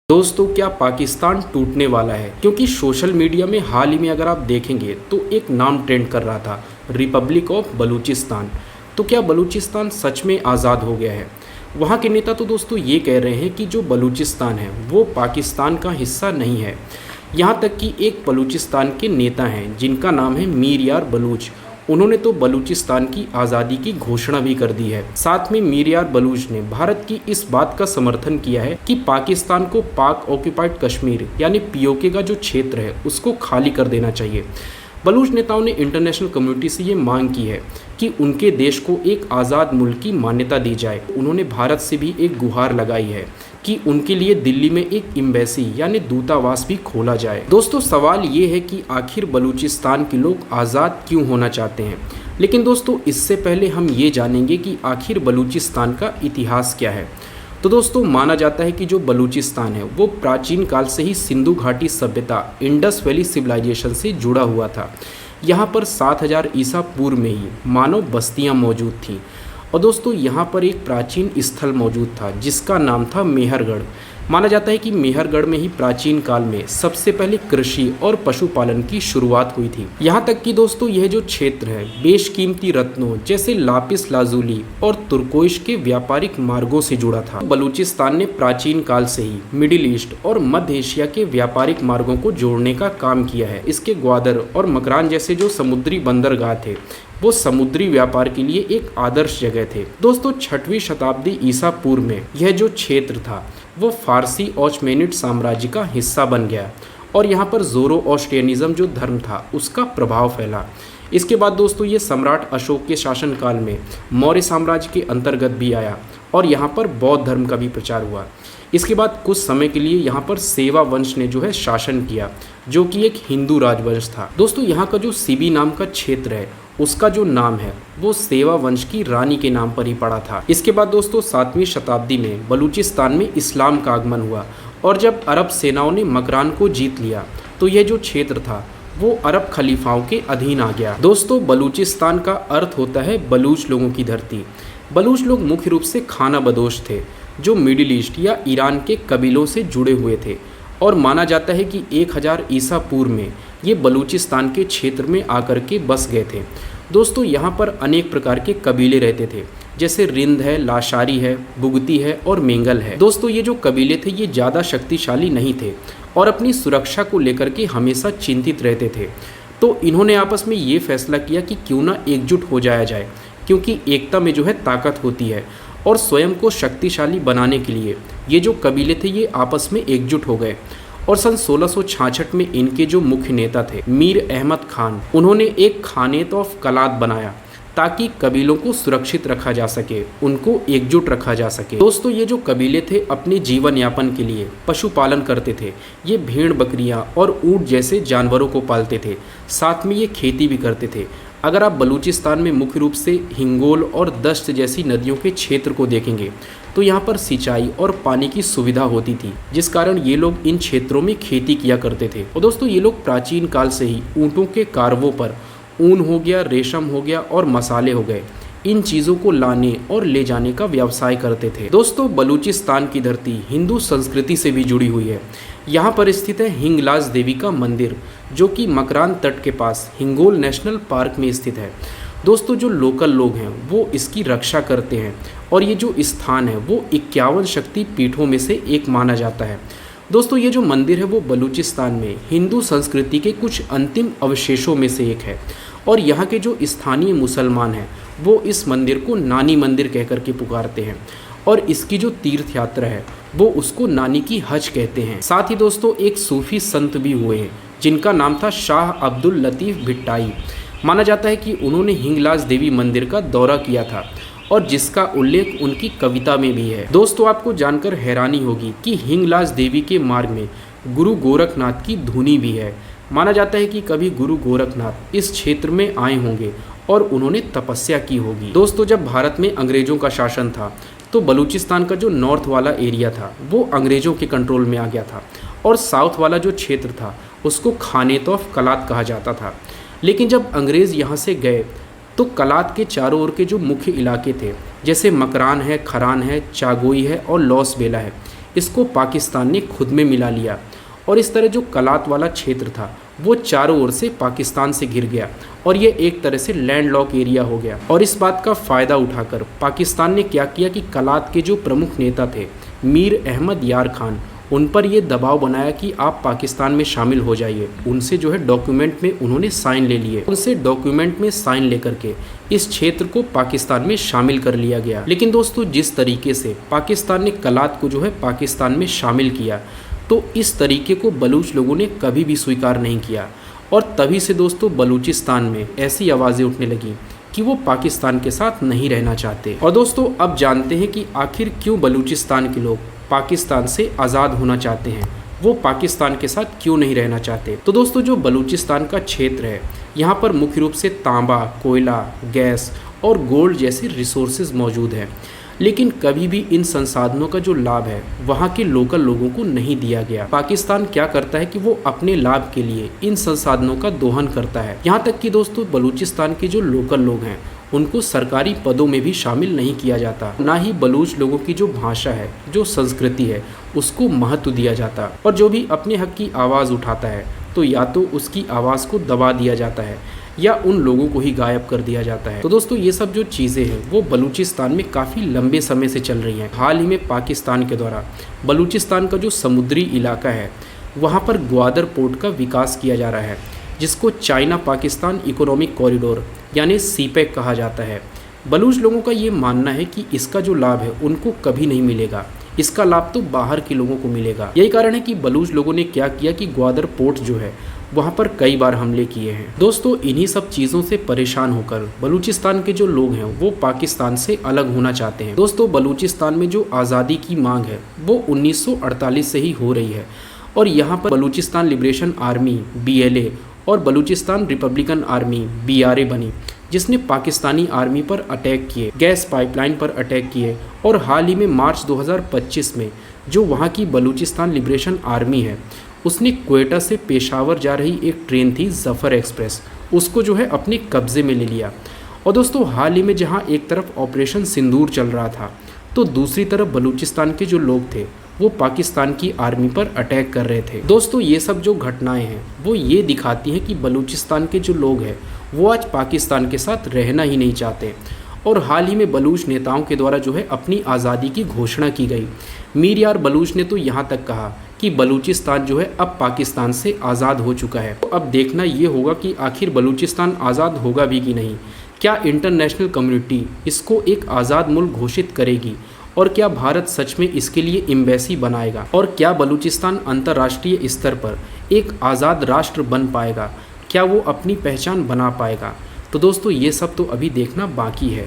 दोस्तों, क्या पाकिस्तान टूटने वाला है? क्योंकि सोशल मीडिया में हाल ही में अगर आप देखेंगे तो एक नाम ट्रेंड कर रहा था, रिपब्लिक ऑफ बलूचिस्तान। तो क्या बलूचिस्तान सच में आज़ाद हो गया है? वहाँ के नेता तो दोस्तों ये कह रहे हैं कि जो बलूचिस्तान है वो पाकिस्तान का हिस्सा नहीं है। यहाँ तक कि एक बलूचिस्तान के नेता हैं जिनका नाम है मीर यार बलूच। उन्होंने तो बलूचिस्तान की आज़ादी की घोषणा भी कर दी है। साथ में मीर यार बलूच ने भारत की इस बात का समर्थन किया है कि पाकिस्तान को पाक ऑक्यूपाइड कश्मीर यानी पीओके का जो क्षेत्र है उसको खाली कर देना चाहिए। बलूच नेताओं ने इंटरनेशनल कम्युनिटी से ये मांग की है कि उनके देश को एक आज़ाद मुल्क की मान्यता दी जाए। उन्होंने भारत से भी एक गुहार लगाई है कि उनके लिए दिल्ली में एक एम्बेसी यानी दूतावास भी खोला जाए। दोस्तों, सवाल ये है कि आखिर बलूचिस्तान के लोग आज़ाद क्यों होना चाहते हैं। लेकिन दोस्तों, इससे पहले हम ये जानेंगे कि आखिर बलूचिस्तान का इतिहास क्या है। तो दोस्तों, माना जाता है कि जो बलूचिस्तान है वो प्राचीन काल से ही सिंधु घाटी सभ्यता इंडस वैली सिविलाइजेशन से जुड़ा हुआ था। यहाँ पर 7000 ईसा पूर्व में ही मानव बस्तियाँ मौजूद थीं। और दोस्तों, यहाँ पर एक प्राचीन स्थल मौजूद था जिसका नाम था मेहरगढ़। माना जाता है कि मेहरगढ़ में ही प्राचीन काल में सबसे पहले कृषि और पशुपालन की शुरुआत हुई थी। यहाँ तक कि दोस्तों, यह जो क्षेत्र है बेशकीमती रत्नों जैसे लापिस लाजुली और तुर्कोइश के व्यापारिक मार्गों से जुड़ा था। बलूचिस्तान ने प्राचीन काल से ही मिडिल ईस्ट और मध्य एशिया के व्यापारिक मार्गों को जोड़ने का काम किया है। इसके ग्वादर और मकरान जैसे जो समुद्री बंदरगाह थे वो समुद्री व्यापार के लिए एक आदर्श जगह थे। दोस्तों, 6वीं शताब्दी ईसा पूर्व में यह जो क्षेत्र था वो फारसी ऑस्मेनिड साम्राज्य का हिस्सा बन गया और यहाँ पर ज़ोरोएस्ट्रियनिज़्म जो धर्म था उसका प्रभाव फैला। इसके बाद दोस्तों, ये सम्राट अशोक के शासनकाल में मौर्य साम्राज्य के अंतर्गत भी आया और यहाँ पर बौद्ध धर्म का भी प्रचार हुआ। इसके बाद कुछ समय के लिए यहाँ पर सेवा वंश ने जो है शासन किया, जो कि एक हिंदू राजवंश था। दोस्तों, यहाँ का जो सिबी नाम का क्षेत्र है उसका जो नाम है वो सेवा वंश की रानी के नाम पर ही पड़ा था। इसके बाद दोस्तों, 7वीं शताब्दी में बलूचिस्तान में इस्लाम का आगमन हुआ और जब अरब सेनाओं ने मकरान को जीत लिया तो यह जो क्षेत्र था वो अरब खलीफाओं के अधीन आ गया। दोस्तों, बलूचिस्तान का अर्थ होता है बलूच लोगों की धरती। बलूच लोग मुख्य रूप से खाना बदोश थे जो मिडिल ईस्ट या ईरान के कबीलों से जुड़े हुए थे और माना जाता है कि 1000 ईसा पूर्व में ये बलूचिस्तान के क्षेत्र में आकर के बस गए थे। दोस्तों, यहाँ पर अनेक प्रकार के कबीले रहते थे जैसे रिंद है, लाशारी है, बुगती है और मेंगल है। दोस्तों, ये जो कबीले थे ये ज़्यादा शक्तिशाली नहीं थे और अपनी सुरक्षा को लेकर के हमेशा चिंतित रहते थे। तो इन्होंने आपस में ये फैसला किया कि क्यों ना एकजुट हो जाया जाए, क्योंकि एकता में जो है ताकत होती है। और स्वयं को शक्तिशाली बनाने के लिए ये जो कबीले थे ये आपस में एकजुट हो गए और सन 1666 में इनके जो मुख्य नेता थे मीर अहमद खान, उन्होंने एक खानेत ऑफ कलात बनाया ताकि कबीलों को सुरक्षित रखा जा सके, उनको एकजुट रखा जा सके। दोस्तों, ये जो कबीले थे अपने जीवन यापन के लिए पशुपालन करते थे। ये भेड़ बकरियां और ऊँट जैसे जानवरों को पालते थे, साथ में ये खेती भी करते थे। अगर आप बलूचिस्तान में मुख्य रूप से हिंगोल और दश्त जैसी नदियों के क्षेत्र को देखेंगे तो यहाँ पर सिंचाई और पानी की सुविधा होती थी, जिस कारण ये लोग इन क्षेत्रों में खेती किया करते थे। और दोस्तों, ये लोग प्राचीन काल से ही ऊँटों के कार्गों पर ऊन हो गया, रेशम हो गया और मसाले हो गए, इन चीज़ों को लाने और ले जाने का व्यवसाय करते थे। दोस्तों, बलूचिस्तान की धरती हिंदू संस्कृति से भी जुड़ी हुई है। यहाँ पर स्थित है हिंगलाज देवी का मंदिर जो कि मकरान तट के पास हिंगोल नेशनल पार्क में स्थित है। दोस्तों, जो लोकल लोग हैं वो इसकी रक्षा करते हैं और ये जो स्थान है वो 51 शक्ति पीठों में से एक माना जाता है। दोस्तों, ये जो मंदिर है वो बलूचिस्तान में हिंदू संस्कृति के कुछ अंतिम अवशेषों में से एक है और यहाँ के जो स्थानीय मुसलमान हैं वो इस मंदिर को नानी मंदिर कह कर के पुकारते हैं और इसकी जो तीर्थ यात्रा है वो उसको नानी की हज कहते हैं। साथ ही दोस्तों, एक सूफी संत भी हुए हैं जिनका नाम था शाह अब्दुल लतीफ़ भिट्टाई। माना जाता है कि उन्होंने हिंगलाज देवी मंदिर का दौरा किया था और जिसका उल्लेख उनकी कविता में भी है। दोस्तों, आपको जानकर हैरानी होगी कि हिंगलाज देवी के मार्ग में गुरु गोरखनाथ की धुनी भी है। माना जाता है कि कभी गुरु गोरखनाथ इस क्षेत्र में आए होंगे और उन्होंने तपस्या की होगी। दोस्तों, जब भारत में अंग्रेजों का शासन था तो बलूचिस्तान का जो नॉर्थ वाला एरिया था वो अंग्रेजों के कंट्रोल में आ गया था और साउथ वाला जो क्षेत्र था उसको खानेत ऑफ कलात कहा जाता था। लेकिन जब अंग्रेज़ यहाँ से गए तो कलात के चारों ओर के जो मुख्य इलाके थे जैसे मकरान है, खरान है, चागोई है और लॉस बेला है, इसको पाकिस्तान ने खुद में मिला लिया और इस तरह जो कलात वाला क्षेत्र था वो चारों ओर से पाकिस्तान से घिर गया और ये एक तरह से लैंडलॉक एरिया हो गया। और इस बात का फ़ायदा उठाकर पाकिस्तान ने क्या किया कि कलात के जो प्रमुख नेता थे मीर अहमद यार खान, उन पर ये दबाव बनाया कि आप पाकिस्तान में शामिल हो जाइए। उनसे जो है डॉक्यूमेंट में उन्होंने साइन ले लिए। उनसे डॉक्यूमेंट में साइन लेकर के इस क्षेत्र को पाकिस्तान में शामिल कर लिया गया। लेकिन दोस्तों जिस तरीके से पाकिस्तान ने कलात को जो है पाकिस्तान में शामिल किया, तो इस तरीके को बलूच लोगों ने कभी भी स्वीकार नहीं किया। और तभी से दोस्तों बलूचिस्तान में ऐसी आवाज़ें उठने लगी कि वो पाकिस्तान के साथ नहीं रहना चाहते। और दोस्तों अब जानते हैं कि आखिर क्यों बलूचिस्तान के लोग पाकिस्तान से आज़ाद होना चाहते हैं, वो पाकिस्तान के साथ क्यों नहीं रहना चाहते। तो दोस्तों जो बलूचिस्तान का क्षेत्र है, यहाँ पर मुख्य रूप से तांबा, कोयला, गैस और गोल्ड जैसे रिसोर्सेज मौजूद हैं। लेकिन कभी भी इन संसाधनों का जो लाभ है वहाँ के लोकल लोगों को नहीं दिया गया। पाकिस्तान क्या करता है कि वो अपने लाभ के लिए इन संसाधनों का दोहन करता है। यहाँ तक कि दोस्तों बलूचिस्तान के जो लोकल लोग हैं उनको सरकारी पदों में भी शामिल नहीं किया जाता, ना ही बलूच लोगों की जो भाषा है, जो संस्कृति है, उसको महत्व दिया जाता। और जो भी अपने हक की आवाज़ उठाता है तो या तो उसकी आवाज़ को दबा दिया जाता है या उन लोगों को ही गायब कर दिया जाता है। तो दोस्तों ये सब जो चीज़ें हैं वो बलूचिस्तान में काफ़ी लंबे समय से चल रही हैं। हाल ही में पाकिस्तान के द्वारा बलूचिस्तान का जो समुद्री इलाका है वहाँ पर ग्वादर पोर्ट का विकास किया जा रहा है, जिसको चाइना पाकिस्तान इकोनॉमिक कॉरिडोर यानी सीपेक कहा जाता है। बलूच लोगों का ये मानना है कि इसका जो लाभ है उनको कभी नहीं मिलेगा, इसका लाभ तो बाहर के लोगों को मिलेगा। यही कारण है कि बलूच लोगों ने क्या किया कि ग्वादर पोर्ट जो है वहाँ पर कई बार हमले किए हैं। दोस्तों इन्हीं सब चीज़ों से परेशान होकर बलूचिस्तान के जो लोग हैं वो पाकिस्तान से अलग होना चाहते हैं। दोस्तों बलूचिस्तान में जो आज़ादी की मांग है वो 1948 से ही हो रही है और यहाँ पर बलूचिस्तान लिबरेशन आर्मी BLA और बलूचिस्तान रिपब्लिकन आर्मी BRA बनी, जिसने पाकिस्तानी आर्मी पर अटैक किए, गैस पाइपलाइन पर अटैक किए। और हाल ही में मार्च 2025 में जो वहाँ की बलूचिस्तान लिबरेशन आर्मी है उसने क्वेटा से पेशावर जा रही एक ट्रेन थी ज़फ़र एक्सप्रेस, उसको जो है अपने कब्ज़े में ले लिया। और दोस्तों हाल ही में जहाँ एक तरफ ऑपरेशन सिंदूर चल रहा था तो दूसरी तरफ बलूचिस्तान के जो लोग थे वो पाकिस्तान की आर्मी पर अटैक कर रहे थे। दोस्तों ये सब जो घटनाएं हैं वो ये दिखाती हैं कि बलूचिस्तान के जो लोग हैं वो आज पाकिस्तान के साथ रहना ही नहीं चाहते। और हाल ही में बलूच नेताओं के द्वारा जो है अपनी आज़ादी की घोषणा की गई। मीर यार बलूच ने तो यहाँ तक कहा कि बलूचिस्तान जो है अब पाकिस्तान से आज़ाद हो चुका है। तो अब देखना ये होगा कि आखिर बलूचिस्तान आज़ाद होगा भी कि नहीं। क्या इंटरनेशनल कम्युनिटी इसको एक आज़ाद मुल्क घोषित करेगी और क्या भारत सच में इसके लिए एम्बेसी बनाएगा और क्या बलूचिस्तान अंतर्राष्ट्रीय स्तर पर एक आज़ाद राष्ट्र बन पाएगा, क्या वो अपनी पहचान बना पाएगा। तो दोस्तों ये सब तो अभी देखना बाकी है।